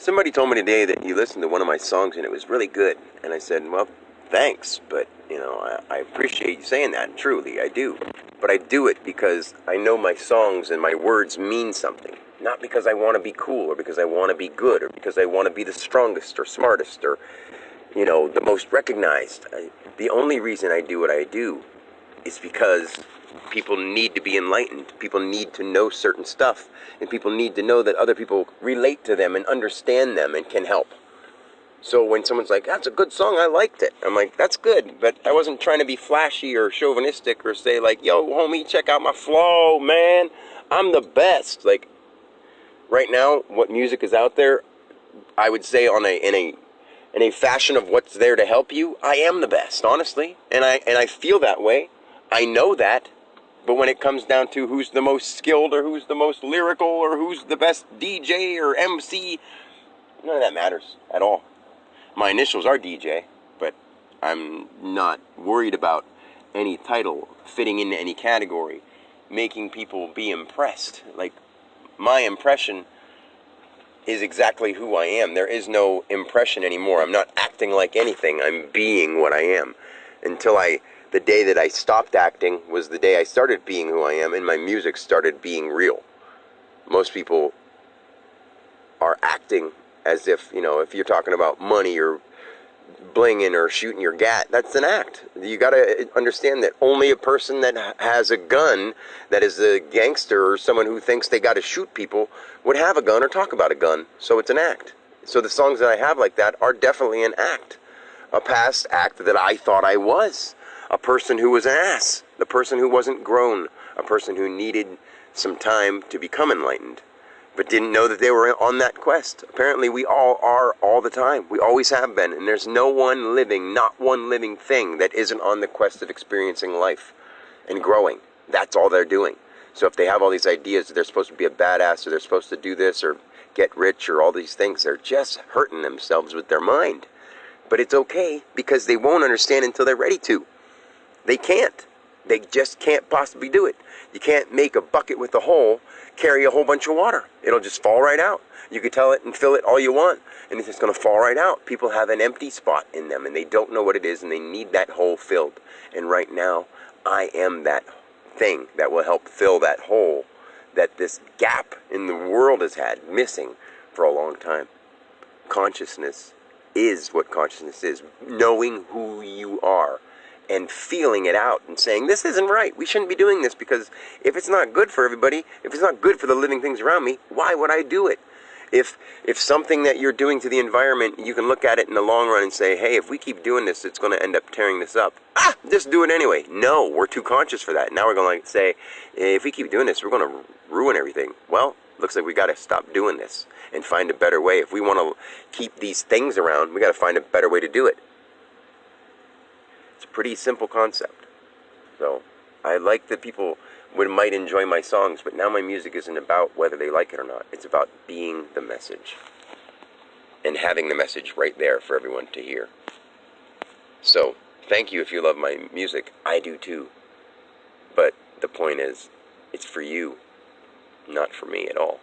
Somebody told me today that you listened to one of my songs and it was really good. And I said, well, thanks, but, I appreciate you saying that. Truly, I do. But I do it because I know my songs and my words mean something. Not because I want to be cool or because I want to be good or because I want to be the strongest or smartest or, the most recognized. The only reason I do what I do is because people need to be enlightened. People need to know certain stuff. And people need to know that other people relate to them and understand them and can help. So when someone's like, that's a good song, I liked it. I'm like, that's good. But I wasn't trying to be flashy or chauvinistic or say like, yo, homie, check out my flow, man. I'm the best. Like, right now, what music is out there, I would say in a fashion of what's there to help you, I am the best, honestly. And I feel that way. I know that. But when it comes down to who's the most skilled or who's the most lyrical or who's the best DJ or MC, none of that matters at all. My initials are DJ, but I'm not worried about any title fitting into any category, making people be impressed. Like, my impression is exactly who I am. There is no impression anymore. I'm not acting like anything. I'm being what I am. The day that I stopped acting was the day I started being who I am, and my music started being real. Most people are acting as if, if you're talking about money or blinging or shooting your gat, that's an act. You got to understand that only a person that has a gun, that is a gangster or someone who thinks they got to shoot people, would have a gun or talk about a gun. So it's an act. So the songs that I have like that are definitely an act. A past act that I thought I was. A person who was an ass. The person who wasn't grown. A person who needed some time to become enlightened, but didn't know that they were on that quest. Apparently we all are all the time. We always have been. And there's not one living thing that isn't on the quest of experiencing life and growing. That's all they're doing. So if they have all these ideas that they're supposed to be a badass or they're supposed to do this or get rich or all these things, they're just hurting themselves with their mind. But it's okay because they won't understand until they're ready to. They can't. They just can't possibly do it. You can't make a bucket with a hole carry a whole bunch of water. It'll just fall right out. You can tell it and fill it all you want, and it's just going to fall right out. People have an empty spot in them, and they don't know what it is, and they need that hole filled. And right now, I am that thing that will help fill that hole that this gap in the world has had missing for a long time. Consciousness is what consciousness is. Knowing who you are. And feeling it out and saying, this isn't right. We shouldn't be doing this because if it's not good for everybody, if it's not good for the living things around me, why would I do it? If something that you're doing to the environment, you can look at it in the long run and say, hey, if we keep doing this, it's going to end up tearing this up. Just do it anyway. No, we're too conscious for that. Now we're going to say, if we keep doing this, we're going to ruin everything. Well, looks like we got to stop doing this and find a better way. If we want to keep these things around, we got to find a better way to do it. It's a pretty simple concept. So I like that people might enjoy my songs, but now my music isn't about whether they like it or not. It's about being the message and having the message right there for everyone to hear. So thank you if you love my music. I do too. But the point is, it's for you, not for me at all.